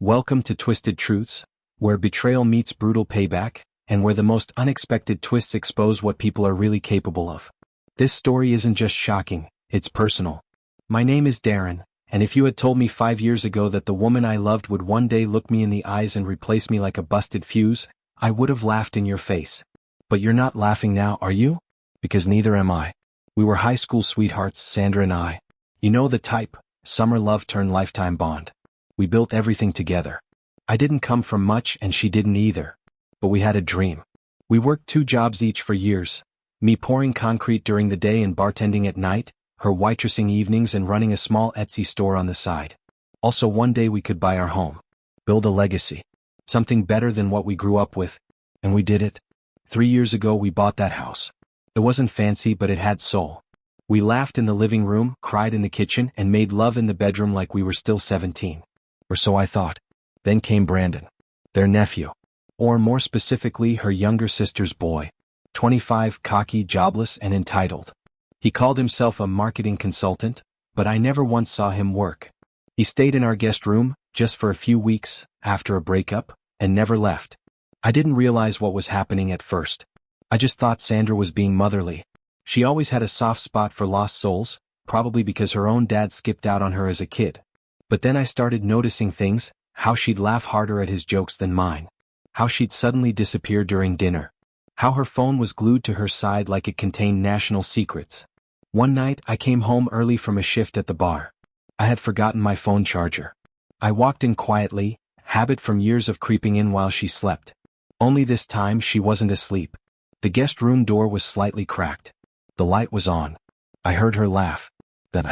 Welcome to Twisted Truths, where betrayal meets brutal payback, and where the most unexpected twists expose what people are really capable of. This story isn't just shocking, it's personal. My name is Darren, and if you had told me 5 years ago that the woman I loved would one day look me in the eyes and replace me like a busted fuse, I would have laughed in your face. But you're not laughing now, are you? Because neither am I. We were high school sweethearts, Sandra and I. You know the type, summer love turned lifetime bond. We built everything together. I didn't come from much and she didn't either. But we had a dream. We worked 2 jobs each for years, me pouring concrete during the day and bartending at night, her waitressing evenings and running a small Etsy store on the side. Also one day we could buy our home. Build a legacy. Something better than what we grew up with. And we did it. 3 years ago we bought that house. It wasn't fancy but it had soul. We laughed in the living room, cried in the kitchen, and made love in the bedroom like we were still 17. Or so I thought. Then came Brandon. Their nephew. Or more specifically her younger sister's boy. 25, cocky, jobless, and entitled. He called himself a marketing consultant, but I never once saw him work. He stayed in our guest room, just for a few weeks, after a breakup, and never left. I didn't realize what was happening at first. I just thought Sandra was being motherly. She always had a soft spot for lost souls, probably because her own dad skipped out on her as a kid. But then I started noticing things, how she'd laugh harder at his jokes than mine. How she'd suddenly disappear during dinner. How her phone was glued to her side like it contained national secrets. One night I came home early from a shift at the bar. I had forgotten my phone charger. I walked in quietly, habit from years of creeping in while she slept. Only this time she wasn't asleep. The guest room door was slightly cracked. The light was on. I heard her laugh. Then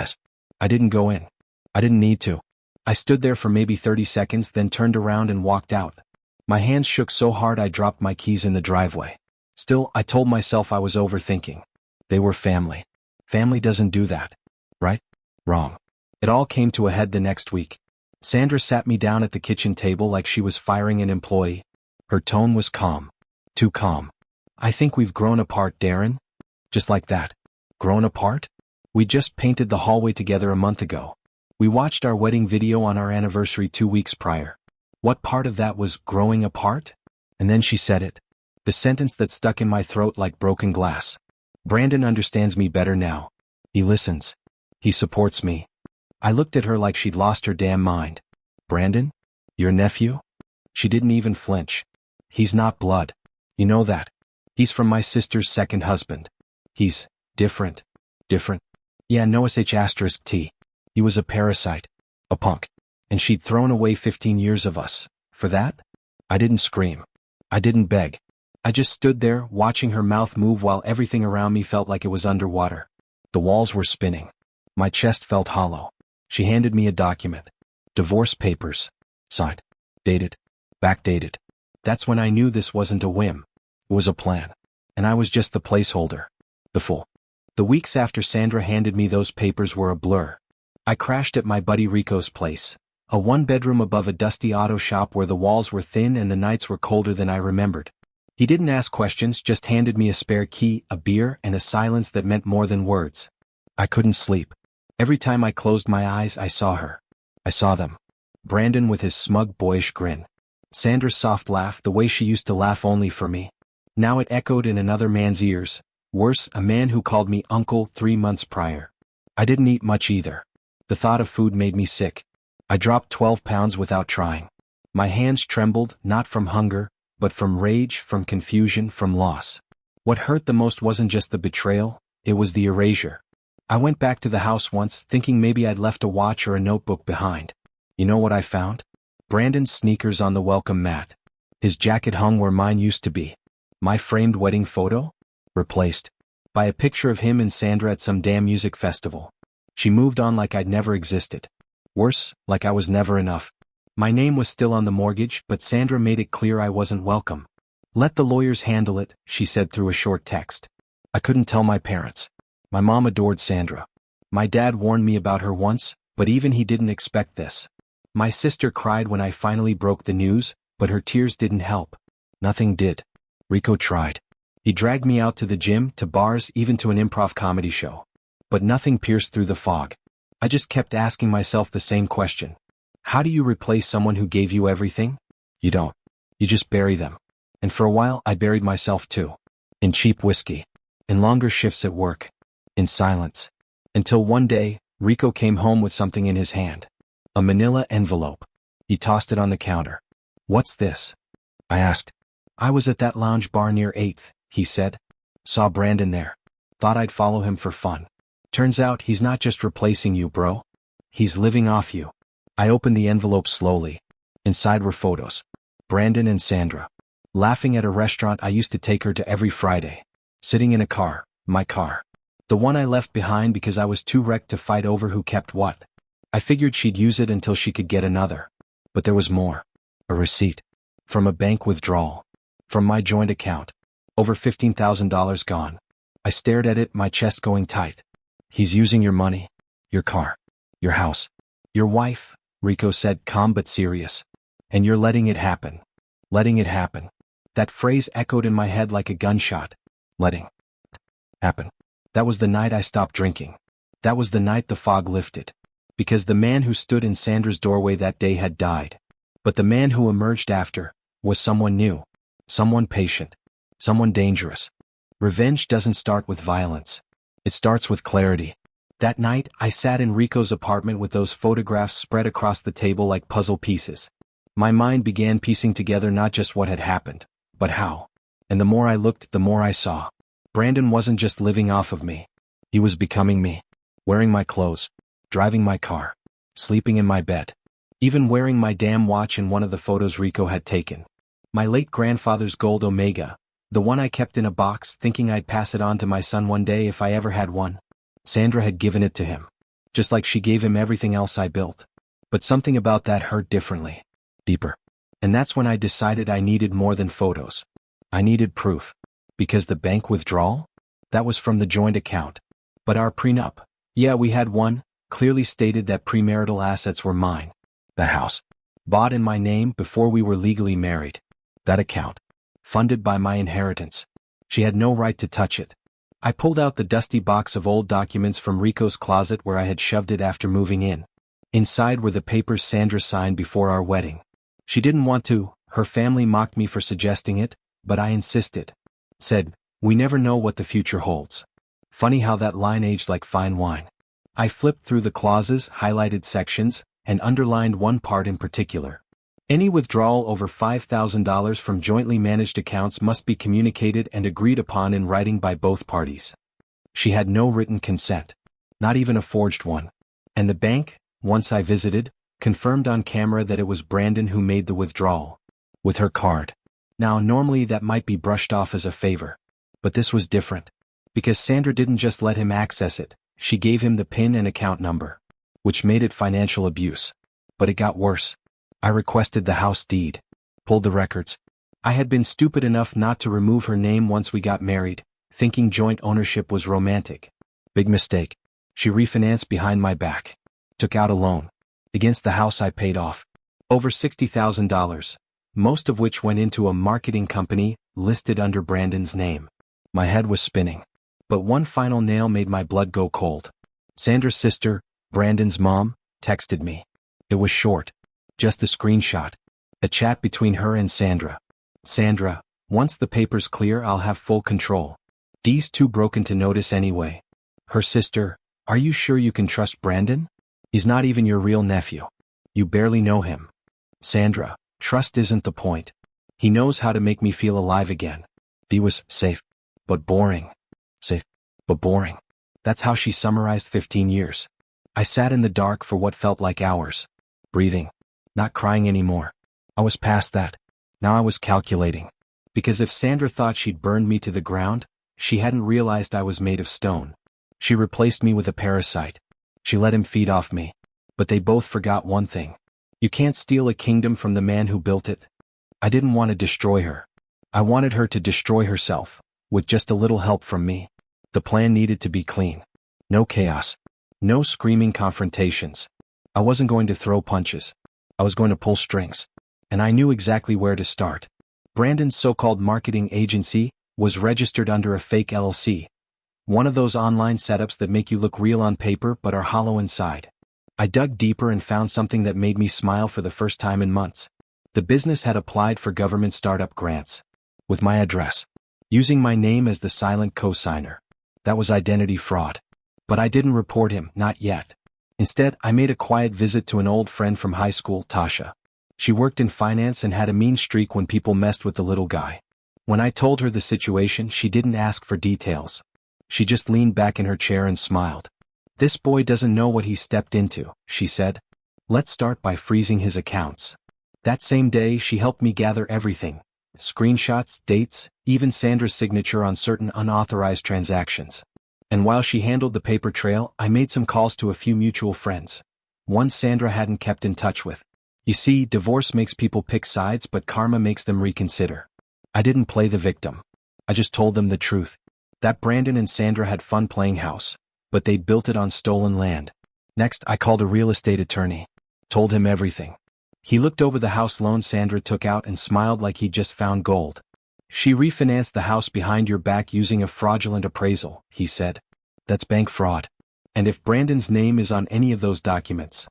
I didn't go in. I didn't need to. I stood there for maybe 30 seconds then turned around and walked out. My hands shook so hard I dropped my keys in the driveway. Still, I told myself I was overthinking. They were family. Family doesn't do that. Right? Wrong. It all came to a head the next week. Sandra sat me down at the kitchen table like she was firing an employee. Her tone was calm. Too calm. I think we've grown apart, Darren. Just like that. Grown apart? We just painted the hallway together a month ago. We watched our wedding video on our anniversary 2 weeks prior. What part of that was growing apart? And then she said it. The sentence that stuck in my throat like broken glass. Brandon understands me better now. He listens. He supports me. I looked at her like she'd lost her damn mind. Brandon? Your nephew? She didn't even flinch. He's not blood. You know that. He's from my sister's second husband. He's different. Different? Yeah, no sh*t. He was a parasite. A punk. And she'd thrown away 15 years of us. For that? I didn't scream. I didn't beg. I just stood there, watching her mouth move while everything around me felt like it was underwater. The walls were spinning. My chest felt hollow. She handed me a document. Divorce papers. Signed. Dated. Backdated. That's when I knew this wasn't a whim. It was a plan. And I was just the placeholder. The fool. The weeks after Sandra handed me those papers were a blur. I crashed at my buddy Rico's place. A 1-bedroom above a dusty auto shop where the walls were thin and the nights were colder than I remembered. He didn't ask questions, just handed me a spare key, a beer, and a silence that meant more than words. I couldn't sleep. Every time I closed my eyes I saw her. I saw them. Brandon with his smug boyish grin. Sandra's soft laugh, the way she used to laugh only for me. Now it echoed in another man's ears. Worse, a man who called me uncle 3 months prior. I didn't eat much either. The thought of food made me sick. I dropped 12 pounds without trying. My hands trembled, not from hunger, but from rage, from confusion, from loss. What hurt the most wasn't just the betrayal, it was the erasure. I went back to the house once, thinking maybe I'd left a watch or a notebook behind. You know what I found? Brandon's sneakers on the welcome mat. His jacket hung where mine used to be. My framed wedding photo? Replaced. By a picture of him and Sandra at some damn music festival. She moved on like I'd never existed. Worse, like I was never enough. My name was still on the mortgage, but Sandra made it clear I wasn't welcome. Let the lawyers handle it, she said through a short text. I couldn't tell my parents. My mom adored Sandra. My dad warned me about her once, but even he didn't expect this. My sister cried when I finally broke the news, but her tears didn't help. Nothing did. Rico tried. He dragged me out to the gym, to bars, even to an improv comedy show. But nothing pierced through the fog. I just kept asking myself the same question. How do you replace someone who gave you everything? You don't. You just bury them. And for a while I buried myself too. In cheap whiskey. In longer shifts at work. In silence. Until one day, Rico came home with something in his hand. A manila envelope. He tossed it on the counter. "What's this?" I asked. "I was at that lounge bar near 8th, he said. Saw Brandon there. Thought I'd follow him for fun. Turns out he's not just replacing you, bro. He's living off you." I opened the envelope slowly. Inside were photos. Brandon and Sandra. Laughing at a restaurant I used to take her to every Friday. Sitting in a car, my car. The one I left behind because I was too wrecked to fight over who kept what. I figured she'd use it until she could get another. But there was more. A receipt. From a bank withdrawal. From my joint account. Over $15,000 gone. I stared at it, my chest going tight. "He's using your money. Your car. Your house. Your wife," Rico said, calm but serious. "And you're letting it happen. Letting it happen." That phrase echoed in my head like a gunshot. Letting happen. That was the night I stopped drinking. That was the night the fog lifted. Because the man who stood in Sandra's doorway that day had died. But the man who emerged after was someone new. Someone patient. Someone dangerous. Revenge doesn't start with violence. It starts with clarity. That night, I sat in Rico's apartment with those photographs spread across the table like puzzle pieces. My mind began piecing together not just what had happened, but how. And the more I looked, the more I saw. Brandon wasn't just living off of me. He was becoming me. Wearing my clothes. Driving my car. Sleeping in my bed. Even wearing my damn watch in one of the photos Rico had taken. My late grandfather's gold Omega. The one I kept in a box thinking I'd pass it on to my son one day if I ever had one. Sandra had given it to him. Just like she gave him everything else I built. But something about that hurt differently. Deeper. And that's when I decided I needed more than photos. I needed proof. Because the bank withdrawal? That was from the joint account. But our prenup. Yeah, we had one. Clearly stated that premarital assets were mine. That house. Bought in my name before we were legally married. That account. Funded by my inheritance. She had no right to touch it. I pulled out the dusty box of old documents from Rico's closet where I had shoved it after moving in. Inside were the papers Sandra signed before our wedding. She didn't want to, her family mocked me for suggesting it, but I insisted. Said, "We never know what the future holds." Funny how that line aged like fine wine. I flipped through the clauses, highlighted sections, and underlined one part in particular. Any withdrawal over $5,000 from jointly managed accounts must be communicated and agreed upon in writing by both parties. She had no written consent. Not even a forged one. And the bank, once I visited, confirmed on camera that it was Brandon who made the withdrawal. With her card. Now normally that might be brushed off as a favor. But this was different. Because Sandra didn't just let him access it, she gave him the PIN and account number. Which made it financial abuse. But it got worse. I requested the house deed. Pulled the records. I had been stupid enough not to remove her name once we got married, thinking joint ownership was romantic. Big mistake. She refinanced behind my back. Took out a loan. Against the house I paid off. Over $60,000. Most of which went into a marketing company, listed under Brandon's name. My head was spinning. But one final nail made my blood go cold. Sandra's sister, Brandon's mom, texted me. It was short. Just a screenshot. A chat between her and Sandra. Sandra, once the paper's clear I'll have full control. Dee's too broken to notice anyway. Her sister, are you sure you can trust Brandon? He's not even your real nephew. You barely know him. Sandra, trust isn't the point. He knows how to make me feel alive again. Dee was safe, but boring. Safe, but boring. That's how she summarized 15 years. I sat in the dark for what felt like hours. Breathing. Not crying anymore. I was past that. Now I was calculating. Because if Sandra thought she'd burned me to the ground, she hadn't realized I was made of stone. She replaced me with a parasite. She let him feed off me. But they both forgot one thing. You can't steal a kingdom from the man who built it. I didn't want to destroy her. I wanted her to destroy herself, with just a little help from me. The plan needed to be clean. No chaos. No screaming confrontations. I wasn't going to throw punches. I was going to pull strings. And I knew exactly where to start. Brandon's so-called marketing agency was registered under a fake LLC. One of those online setups that make you look real on paper but are hollow inside. I dug deeper and found something that made me smile for the first time in months. The business had applied for government startup grants. With my address. Using my name as the silent co-signer. That was identity fraud. But I didn't report him, not yet. Instead, I made a quiet visit to an old friend from high school, Tasha. She worked in finance and had a mean streak when people messed with the little guy. When I told her the situation, she didn't ask for details. She just leaned back in her chair and smiled. "This boy doesn't know what he's stepped into," she said. "Let's start by freezing his accounts." That same day, she helped me gather everything. Screenshots, dates, even Sandra's signature on certain unauthorized transactions. And while she handled the paper trail, I made some calls to a few mutual friends. One Sandra hadn't kept in touch with. You see, divorce makes people pick sides, but karma makes them reconsider. I didn't play the victim. I just told them the truth. That Brandon and Sandra had fun playing house, but they built it on stolen land. Next, I called a real estate attorney. Told him everything. He looked over the house loan Sandra took out and smiled like he'd just found gold. "She refinanced the house behind your back using a fraudulent appraisal," he said. "That's bank fraud. And if Brandon's name is on any of those documents..."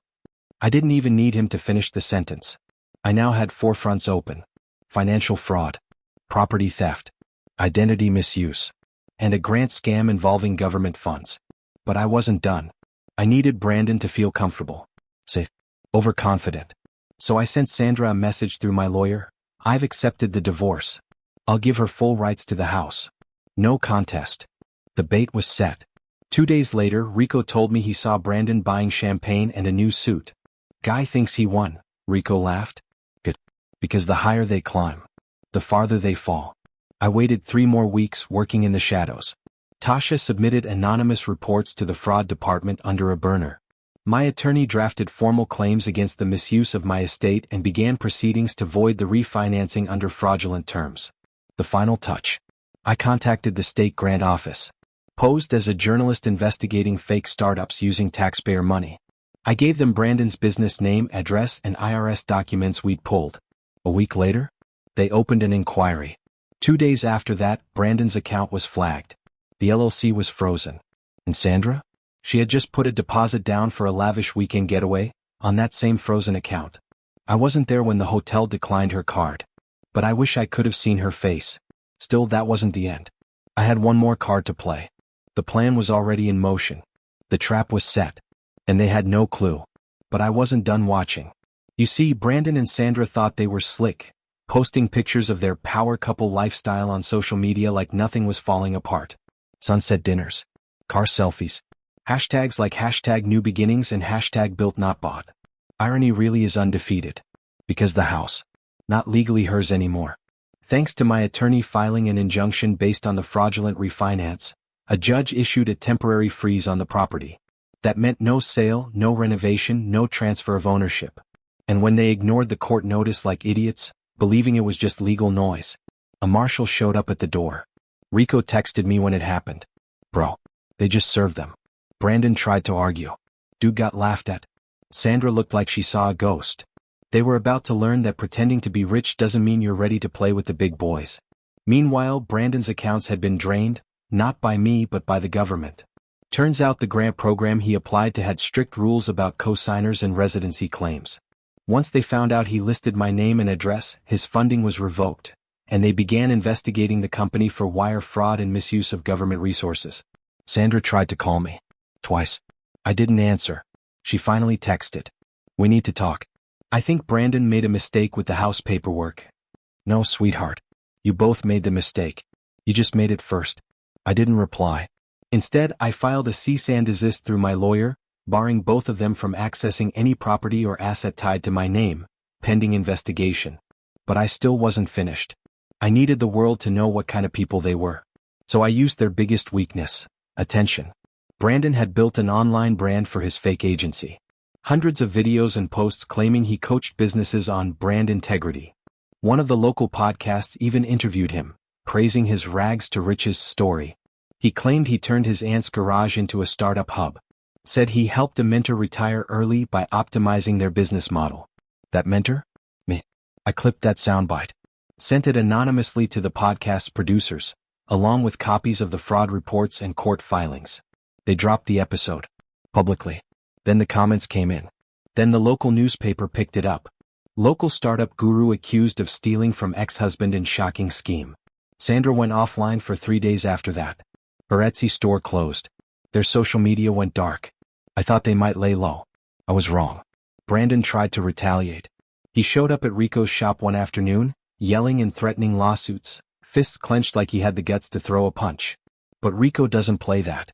I didn't even need him to finish the sentence. I now had 4 fronts open. Financial fraud. Property theft. Identity misuse. And a grant scam involving government funds. But I wasn't done. I needed Brandon to feel comfortable. Safe. Overconfident. So I sent Sandra a message through my lawyer. "I've accepted the divorce. I'll give her full rights to the house. No contest." The bait was set. 2 days later, Rico told me he saw Brandon buying champagne and a new suit. "Guy thinks he won," Rico laughed. "Good. Because the higher they climb, the farther they fall." I waited 3 more weeks working in the shadows. Tasha submitted anonymous reports to the fraud department under a burner. My attorney drafted formal claims against the misuse of my estate and began proceedings to void the refinancing under fraudulent terms. The final touch. I contacted the state grant office. Posed as a journalist investigating fake startups using taxpayer money. I gave them Brandon's business name, address, and IRS documents we'd pulled. A week later, they opened an inquiry. 2 days after that, Brandon's account was flagged. The LLC was frozen. And Sandra? She had just put a deposit down for a lavish weekend getaway, on that same frozen account. I wasn't there when the hotel declined her card. But I wish I could have seen her face. Still, that wasn't the end. I had one more card to play. The plan was already in motion. The trap was set. And they had no clue. But I wasn't done watching. You see, Brandon and Sandra thought they were slick, posting pictures of their power couple lifestyle on social media like nothing was falling apart. Sunset dinners. Car selfies. Hashtags like hashtag new beginnings and hashtag built not bought. Irony really is undefeated. Because the house. Not legally hers anymore. Thanks to my attorney filing an injunction based on the fraudulent refinance, a judge issued a temporary freeze on the property. That meant no sale, no renovation, no transfer of ownership. And when they ignored the court notice like idiots, believing it was just legal noise, a marshal showed up at the door. Rico texted me when it happened. "Bro, they just served them." Brandon tried to argue. Dude got laughed at. Sandra looked like she saw a ghost. They were about to learn that pretending to be rich doesn't mean you're ready to play with the big boys. Meanwhile, Brandon's accounts had been drained, not by me but by the government. Turns out the grant program he applied to had strict rules about co-signers and residency claims. Once they found out he listed my name and address, his funding was revoked, and they began investigating the company for wire fraud and misuse of government resources. Sandra tried to call me. Twice. I didn't answer. She finally texted. "We need to talk. I think Brandon made a mistake with the house paperwork." "No, sweetheart. You both made the mistake. You just made it first." I didn't reply. Instead, I filed a cease and desist through my lawyer, barring both of them from accessing any property or asset tied to my name, pending investigation. But I still wasn't finished. I needed the world to know what kind of people they were. So I used their biggest weakness, attention. Brandon had built an online brand for his fake agency. Hundreds of videos and posts claiming he coached businesses on brand integrity. One of the local podcasts even interviewed him, praising his rags to riches story. He claimed he turned his aunt's garage into a startup hub. Said he helped a mentor retire early by optimizing their business model. That mentor? Me. I clipped that soundbite. Sent it anonymously to the podcast's producers, along with copies of the fraud reports and court filings. They dropped the episode. Publicly. Then the comments came in. Then the local newspaper picked it up. Local startup guru accused of stealing from ex-husband in shocking scheme. Sandra went offline for 3 days after that. Her Etsy store closed. Their social media went dark. I thought they might lay low. I was wrong. Brandon tried to retaliate. He showed up at Rico's shop one afternoon, yelling and threatening lawsuits, fists clenched like he had the guts to throw a punch. But Rico doesn't play that.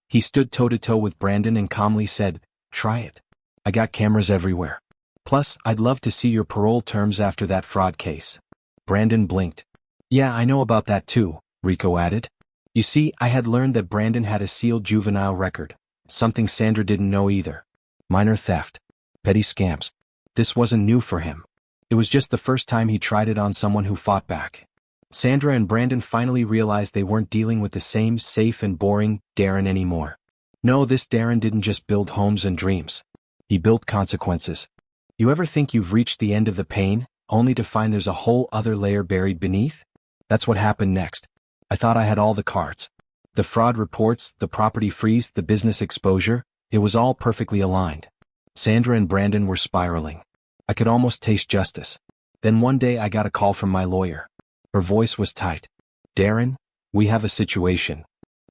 He stood toe-to-toe with Brandon and calmly said, "Try it. I got cameras everywhere. Plus, I'd love to see your parole terms after that fraud case." Brandon blinked. "Yeah, I know about that too," Rico added. You see, I had learned that Brandon had a sealed juvenile record, something Sandra didn't know either. Minor theft. Petty scams. This wasn't new for him. It was just the first time he tried it on someone who fought back. Sandra and Brandon finally realized they weren't dealing with the same safe and boring Darren anymore. No, this Darren didn't just build homes and dreams. He built consequences. You ever think you've reached the end of the pain, only to find there's a whole other layer buried beneath? That's what happened next. I thought I had all the cards. The fraud reports, the property freeze, the business exposure, it was all perfectly aligned. Sandra and Brandon were spiraling. I could almost taste justice. Then one day I got a call from my lawyer. Her voice was tight. "Darren, we have a situation."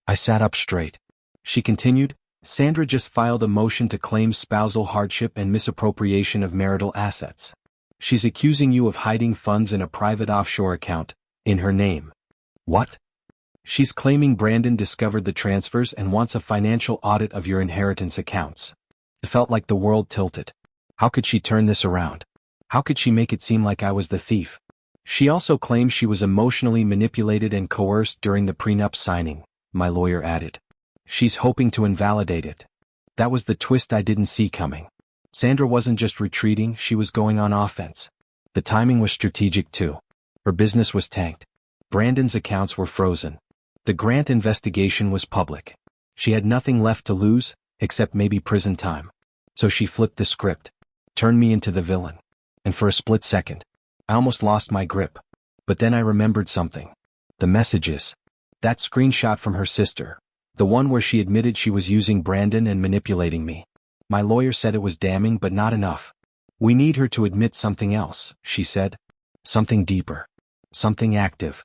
I sat up straight. She continued, "Sandra just filed a motion to claim spousal hardship and misappropriation of marital assets. She's accusing you of hiding funds in a private offshore account, in her name." "What?" "She's claiming Brandon discovered the transfers and wants a financial audit of your inheritance accounts." It felt like the world tilted. How could she turn this around? How could she make it seem like I was the thief? She also claims she was emotionally manipulated and coerced during the prenup signing, my lawyer added. She's hoping to invalidate it. That was the twist I didn't see coming. Sandra wasn't just retreating, she was going on offense. The timing was strategic too. Her business was tanked. Brandon's accounts were frozen. The Grant investigation was public. She had nothing left to lose, except maybe prison time. So she flipped the script, turned me into the villain. And for a split second, I almost lost my grip. But then I remembered something. The messages. That screenshot from her sister. The one where she admitted she was using Brandon and manipulating me. My lawyer said it was damning but not enough. "We need her to admit something else," she said. "Something deeper. Something active."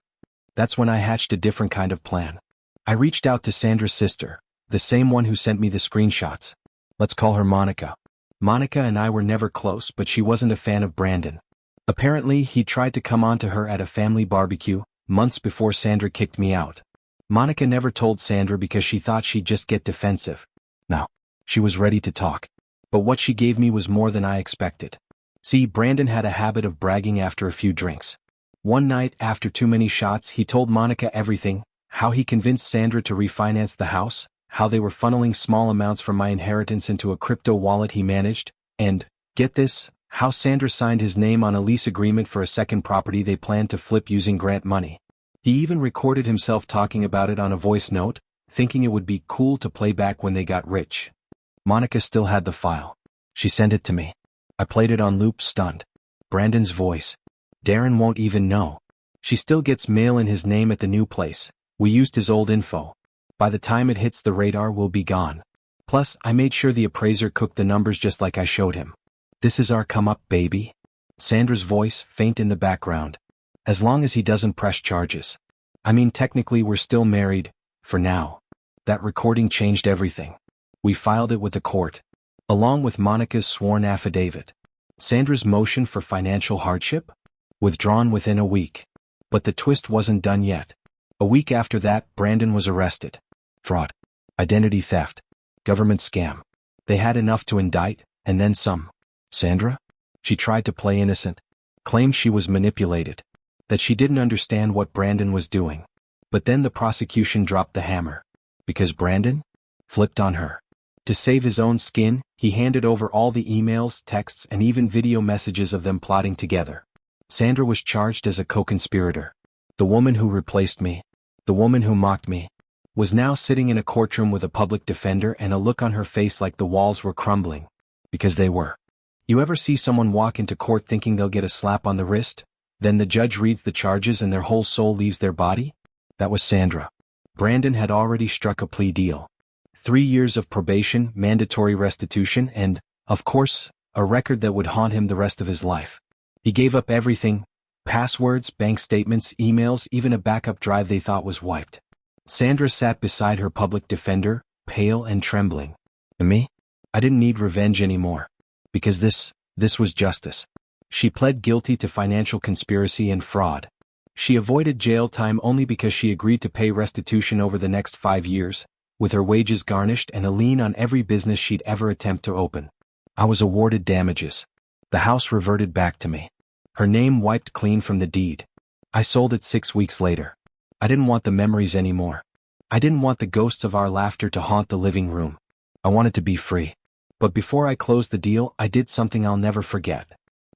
That's when I hatched a different kind of plan. I reached out to Sandra's sister, the same one who sent me the screenshots. Let's call her Monica. Monica and I were never close, but she wasn't a fan of Brandon. Apparently, he tried to come on to her at a family barbecue, months before Sandra kicked me out. Monica never told Sandra because she thought she'd just get defensive. No, she was ready to talk. But what she gave me was more than I expected. See, Brandon had a habit of bragging after a few drinks. One night, after too many shots, he told Monica everything, how he convinced Sandra to refinance the house, how they were funneling small amounts from my inheritance into a crypto wallet he managed, and, get this, how Sandra signed his name on a lease agreement for a second property they planned to flip using grant money. He even recorded himself talking about it on a voice note, thinking it would be cool to play back when they got rich. Monica still had the file. She sent it to me. I played it on loop, stunned. Brandon's voice. "Darren won't even know. She still gets mail in his name at the new place. We used his old info. By the time it hits the radar, we'll be gone. Plus, I made sure the appraiser cooked the numbers just like I showed him. This is our come up, baby." Sandra's voice, faint in the background. "As long as he doesn't press charges. I mean, technically we're still married, for now." That recording changed everything. We filed it with the court, along with Monica's sworn affidavit. Sandra's motion for financial hardship? Withdrawn within a week. But the twist wasn't done yet. A week after that, Brandon was arrested. Fraud. Identity theft. Government scam. They had enough to indict, and then some. Sandra? She tried to play innocent. Claimed she was manipulated. That she didn't understand what Brandon was doing. But then the prosecution dropped the hammer. Because Brandon? Flipped on her. To save his own skin, he handed over all the emails, texts, and even video messages of them plotting together. Sandra was charged as a co-conspirator. The woman who replaced me, the woman who mocked me, was now sitting in a courtroom with a public defender and a look on her face like the walls were crumbling. Because they were. You ever see someone walk into court thinking they'll get a slap on the wrist? Then the judge reads the charges and their whole soul leaves their body? That was Sandra. Brandon had already struck a plea deal. 3 years of probation, mandatory restitution, and, of course, a record that would haunt him the rest of his life. He gave up everything: passwords, bank statements, emails, even a backup drive they thought was wiped. Sandra sat beside her public defender, pale and trembling. And me? I didn't need revenge anymore. Because this was justice. She pled guilty to financial conspiracy and fraud. She avoided jail time only because she agreed to pay restitution over the next 5 years, with her wages garnished and a lien on every business she'd ever attempt to open. I was awarded damages. The house reverted back to me. Her name wiped clean from the deed. I sold it 6 weeks later. I didn't want the memories anymore. I didn't want the ghosts of our laughter to haunt the living room. I wanted to be free. But before I closed the deal, I did something I'll never forget.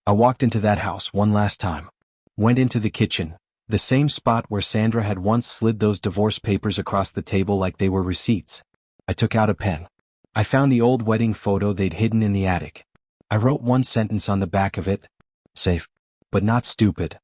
I walked into that house one last time. Went into the kitchen, the same spot where Sandra had once slid those divorce papers across the table like they were receipts. I took out a pen. I found the old wedding photo they'd hidden in the attic. I wrote one sentence on the back of it: safe, but not stupid.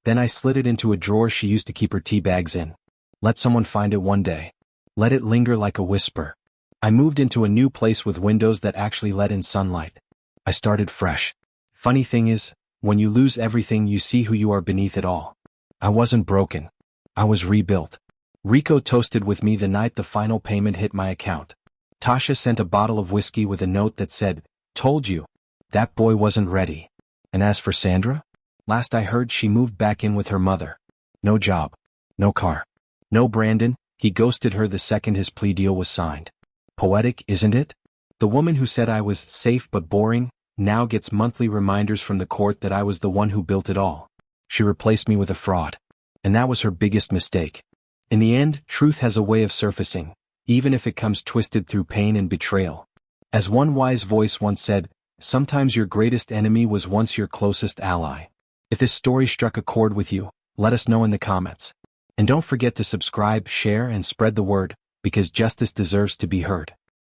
Then I slid it into a drawer she used to keep her tea bags in. Let someone find it one day. Let it linger like a whisper. I moved into a new place with windows that actually let in sunlight. I started fresh. Funny thing is, when you lose everything, you see who you are beneath it all. I wasn't broken. I was rebuilt. Rico toasted with me the night the final payment hit my account. Tasha sent a bottle of whiskey with a note that said, "Told you. That boy wasn't ready." And as for Sandra? Last I heard, she moved back in with her mother. No job. No car. No Brandon. He ghosted her the second his plea deal was signed. Poetic, isn't it? The woman who said I was safe but boring now gets monthly reminders from the court that I was the one who built it all. She replaced me with a fraud. And that was her biggest mistake. In the end, truth has a way of surfacing, even if it comes twisted through pain and betrayal. As one wise voice once said, sometimes your greatest enemy was once your closest ally. If this story struck a chord with you, let us know in the comments. And don't forget to subscribe, share, and spread the word, because justice deserves to be heard.